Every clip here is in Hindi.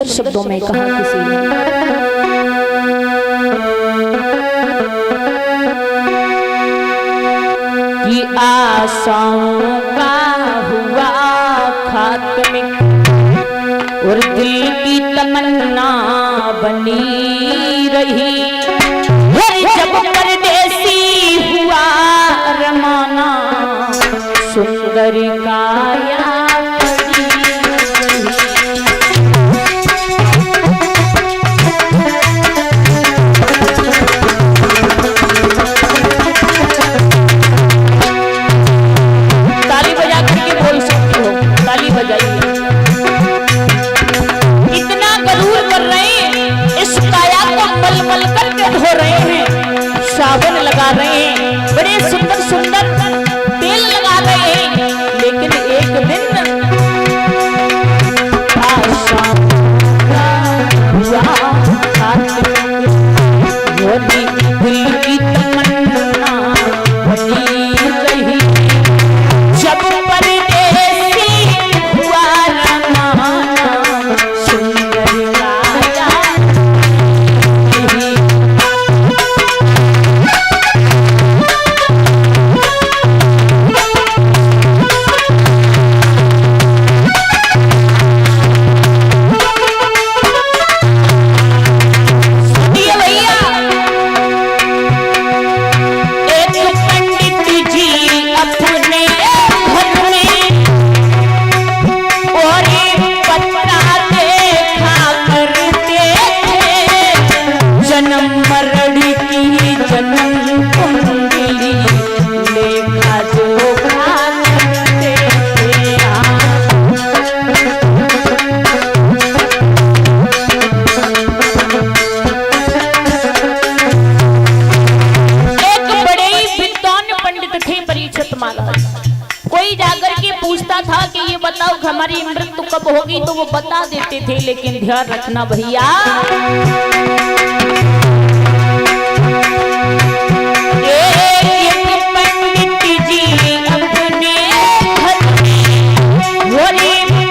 शब्दों में कहा किसी ने। कि आशाओं का हुआ खात्मे और दिल की तमन्ना बनी रही। जब परदेसी हुआ रमाना सुंदरी काया लगा रहे हैं, बड़े सुंदर सुंदर तेल लगा रहे हैं, लेकिन एक दिन आशा दिल की तमन्ना बनी रही। जब परदेसी हुआ रमाना सुंदर काया कोई जाकर के पूछता था कि ये बताओ हमारी मृत्यु कब होगी, तो वो बता देते थे। लेकिन ध्यान रखना भैया, पंडित जी अपने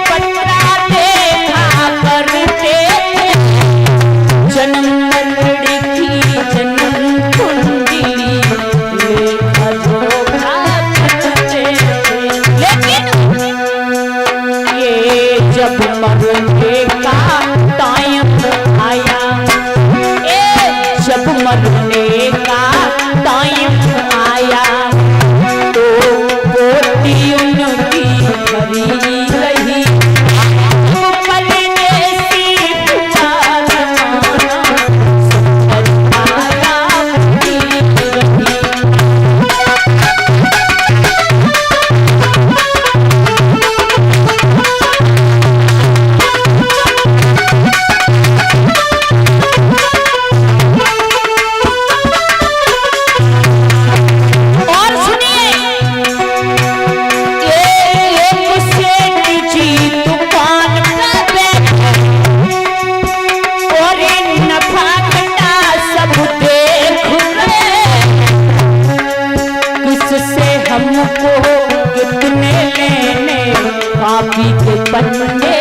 पत्रा देखा करते जन्म मरड़ी की जन्म कुंडली लेखा जोखा करते। लेकिन ये जब मरने का टाइम आया, जब मरने का टाइम आया, तो पोती उनकी भरी रही। परदेसी हुआ रमाना सुंदर काया बनी रही। हमको कितने लेने पापी के पन्ने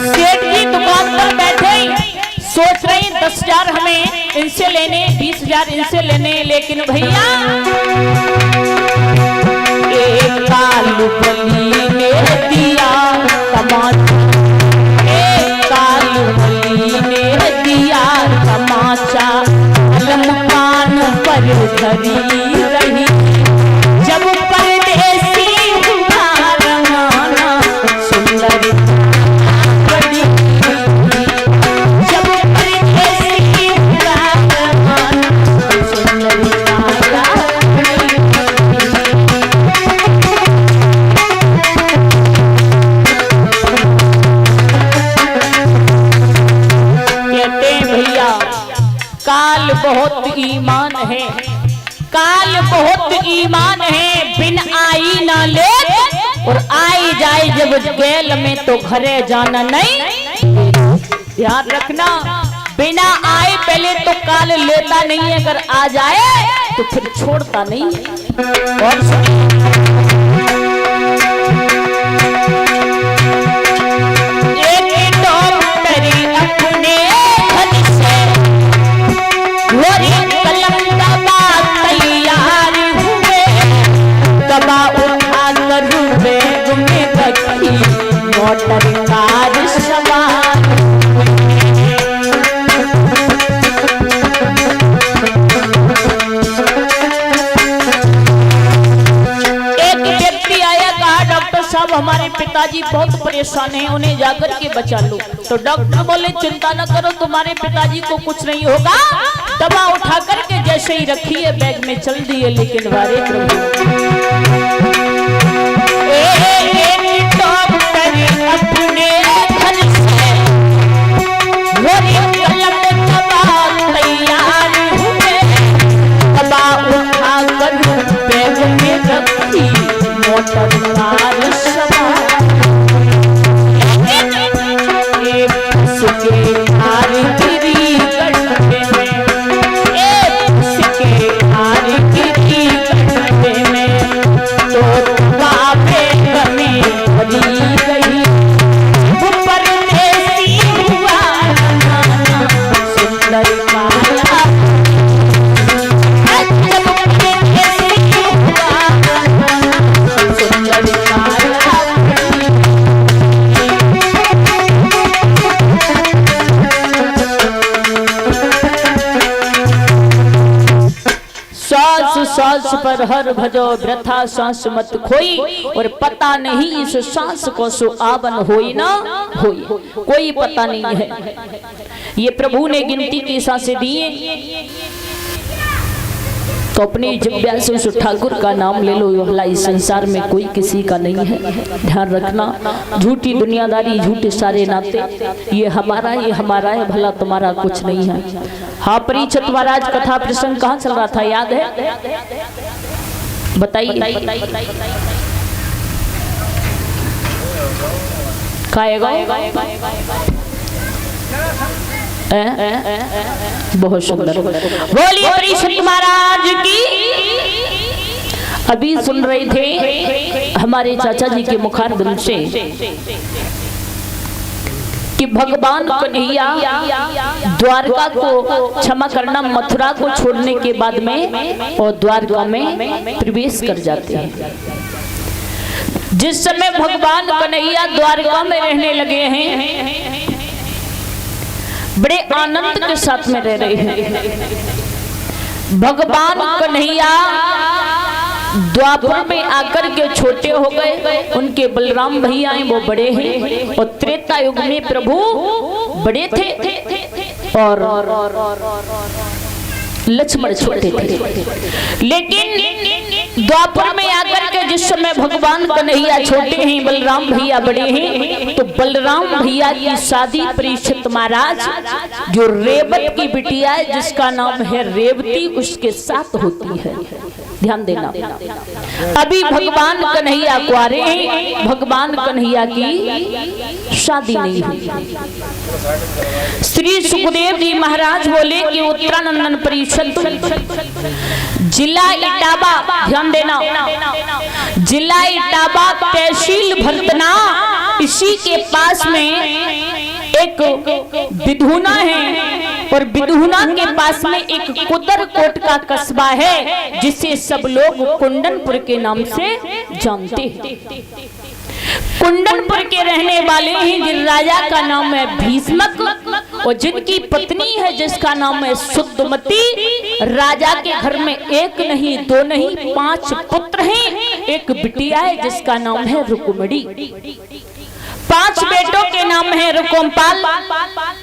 सेठ की दुकान पर बैठे सोच रहे 10,000 हमें इनसे लेने, 20,000 इनसे लेने। लेकिन भैया एक कालू बली ने दिया तमाचा, ने दिया तमाचा, कलम कान पर धरी रही। जब परदेसी हुआ रमाना सुंदर बड़ी, जब परदेसी हुआ रमाना सुंदर काया काल बहुत ईमान है, काल बहुत ईमान है। बिन आई ना ले और आई जाए जब गेल में, तो घरे जाना नहीं। ध्यान रखना, बिना आए पहले तो काल लेता नहीं है, अगर आ जाए तो फिर छोड़ता नहीं है। और एक डॉक्टरी अपने घर से कलम दबा तैयार हुए, दबा उठा कर बैग में रखी मोटर कार सवार। हमारे पिताजी बहुत परेशान हैं, उन्हें जाकर के बचा लो। तो डॉक्टर बोले चिंता न करो, तुम्हारे पिताजी को कुछ नहीं होगा। दवा उठा करके जैसे ही रखी है बैग में चल दिए, लेकिन वारे अपने घर से कलम दबा तैयार हुए, दवा उठा कर बैग में रखी मोटर कार सवार। सांस पर हर भजो वृथा सांस मत खोई, और पता नहीं इस सांस को सो आवन होई ना होई, कोई पता नहीं है। ये प्रभु ने गिनती की सांसें दी हैं, तो अपनी जिब्या से उस ठाकुर का नाम ले लो। भला इस संसार में कोई किसी का नहीं है, ध्यान रखना। झूठी दुनियादारी, झूठे सारे नाते, ये हमारा है, भला तुम्हारा कुछ नहीं है। हाँ, परीक्षित महाराज कथा प्रसंग कहाँ चल रहा था, याद है? बताइए। बहुत सुंदर, बोलिए परीक्षित महाराज की। अभी सुन रहे थे हमारे चाचा जी के मुखारबिंद से कि भगवान कन्हैया द्वारका को क्षमा करना, मथुरा को छोड़ने के बाद में और द्वारका में प्रवेश कर जाते हैं। जिस समय भगवान कन्हैया द्वारका में रहने लगे हैं, बड़े आनंद के साथ में रह रहे हैं। भगवान कन्हैया द्वापर में आकर के छोटे हो गए, उनके बलराम भैया हैं वो बड़े हैं, और त्रेता युग में प्रभु बड़े थे और लक्ष्मण छोटे थे। लेकिन द्वापर में आकर के जिस समय भगवान कन्हैया छोटे हैं, बलराम भैया बड़े हैं, तो बलराम भैया की शादी परीक्षित महाराज जो रेवत की बिटिया है जिसका नाम है रेवती, उसके साथ होती है। ध्यान देना, अभी भगवान कन्हैया कुंवारे हैं, भगवान कन्हैया की शादी नहीं हुई। श्री सुखदेव जी महाराज बोले कि उत्तरानंदन परीक्षित जिला इटावा, ध्यान देना, जिला इटावा तहसील भरतना, इसी के पास में एक बिधुना है, और बिधुना के पास में एक कुदरकोट का कस्बा है जिसे सब लोग कुंडनपुर के नाम से जानते हैं। कुंडनपुर के रहने वाले हैं, जिन राजा का नाम है भीष्मक, और जिनकी पत्नी है जिसका नाम है शुद्धमती। राजा के घर में एक नहीं, दो नहीं, 5 पुत्र हैं, एक बिटिया है जिसका नाम है रुकुमड़ी। 5 बेटों के नाम है रुकुमपाल,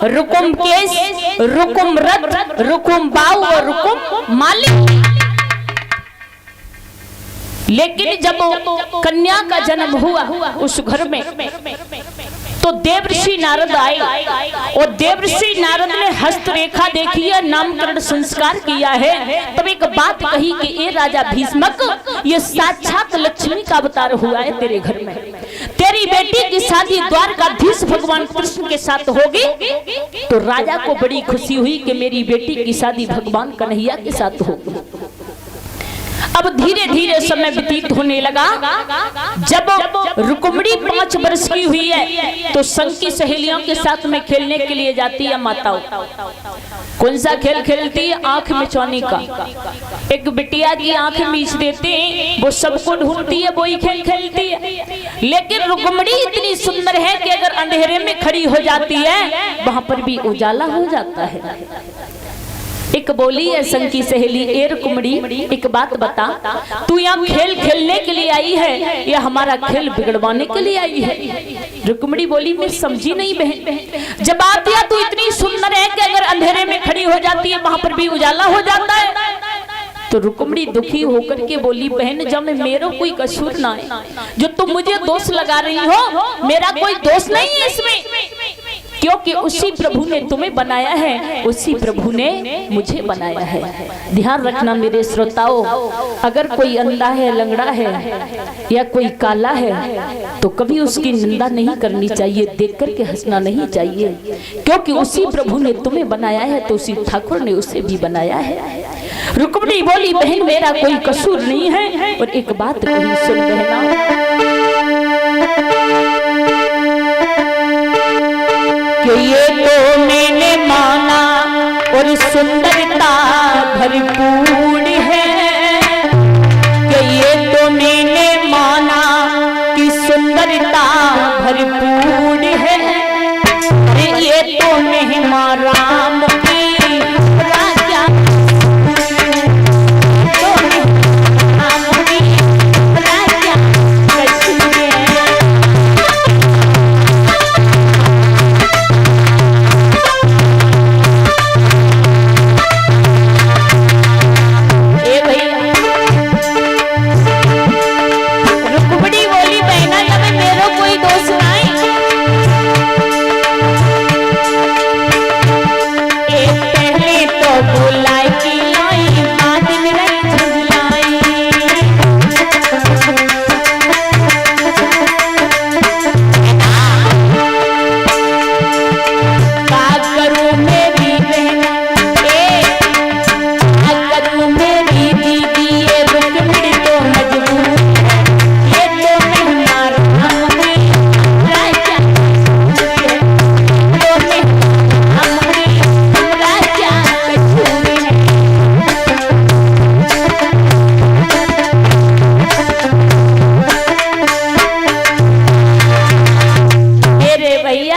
रुकुमकेश, रुकुमरथ, रुकुमबाऊ और रुकुममालिक। लेकिन जब कन्या का जन्म हुआ उस घर में, तो देवर्षि नारद आए, और देवर्षि नारद ने हस्तरेखा देखी है, नामकरण संस्कार किया है। तब एक बात कही कि ये राजा भीष्मक, ये साक्षात लक्ष्मी का अवतार हुआ है तेरे घर में। तेरी बेटी की शादी द्वारकाधीश भगवान कृष्ण के साथ होगी। तो राजा को बड़ी खुशी हुई कि मेरी बेटी की शादी भगवान कन्हैया के साथ होगी। अब धीरे धीरे समय व्यतीत होने लगा। जब रुक्मिणी 5 वर्ष की हुई है तो संग की सहेलियों के साथ में खेलने के लिए जाती है माताओं। कौन सा खेल खेलती है? आंख मिचौनी का। एक बिटिया की आंख मीच देते हैं, वो सबको ढूंढती है, वही खेल खेलती है। लेकिन रुक्मिणी इतनी सुंदर है कि अगर अंधेरे में खड़ी हो जाती है वहां पर भी उजाला हो जाता है। एक बोली है संग की सहेली, ए रुक्मिणी एक बात बता, तू यहाँ खेल खेलने के लिए आई है या हमारा खेल बिगड़वाने के लिए आई है? रुक्मिणी बोली, मैं समझी नहीं बहन। जवाब दिया, तू इतनी सुंदर है कि अगर अंधेरे में खड़ी हो जाती है वहां पर भी उजाला हो जाता है। तो रुक्मिणी दुखी होकर के बोली, बहन जब मेरा कोई कसूर ना है, जो तुम मुझे दोष लगा रही हो, मेरा कोई दोष नहीं है इसमें, क्योंकि उसी प्रभु ने तुम्हें बनाया है, उसी प्रभु ने मुझे बनाया है। ध्यान रखना मेरे श्रोताओं, अगर कोई अंधा है, लंगड़ा है या कोई काला है तो कभी उसकी निंदा नहीं करनी चाहिए, देख करके हंसना नहीं चाहिए, क्योंकि उसी प्रभु ने तुम्हें बनाया है तो उसी ठाकुर ने उसे भी बनाया है। रुक्मिणी बोली, बहन मेरा कोई कसूर नहीं है। और एक बात कही सुन बहना, कि ये तो मैंने माना और सुंदरता भरपूर है, कि ये तो मैंने माना कि सुंदरता भरपूर है, ये तो महिमा राम की राजा, तो राम की राजा कसूर है।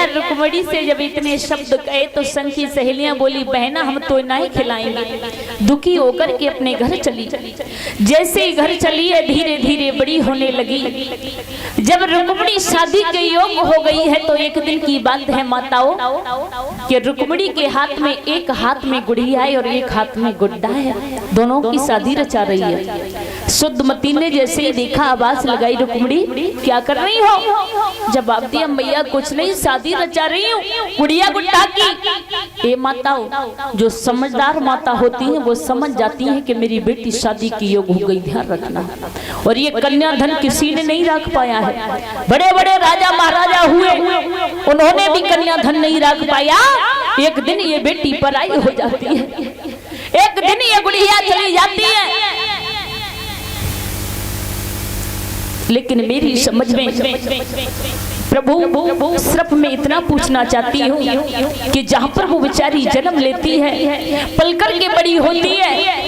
रुक्मिणी से जब इतने शब्द कहे तो संग की सहेलियां बोली, बहना हम तो नहीं खिलाएंगे। दुखी होकर के अपने घर चली। जैसे ही घर चली है धीरे धीरे बड़ी होने लगी। जब रुक्मिणी शादी के योग हो गई है तो एक दिन की बात है माताओं कि रुक्मिणी के एक हाथ में गुड़िया है और एक हाथ में गुड्डा है, दोनों की शादी रचा रही है। शुद्धमती ने जैसे ही देखा आवाज लगाई, रुक्मिणी क्या कर रही हो? जवाब दिया, मैया कुछ नहीं, शादी रचा रही हूँ गुड़िया गुड्डा की। ये माताओं जो समझदार माता होती हैं वो समझ जाती हैं कि मेरी बेटी शादी की योग हो गई, ध्यान रखना। और ये कन्याधन किसी ने नहीं रख पाया है। बड़े बड़े राजा महाराजा हुए, उन्होंने भी कन्याधन नहीं रख पाया। एक दिन ये बेटी पराई हो जाती है, एक दिन ये गुड़िया चली जाती है। लेकिन मेरी समझ में प्रभु सिर्फ मैं इतना पूछना चाहती हूँ कि जहाँ पर वो बेचारी जन्म लेती है, पलकर के बड़ी होती है,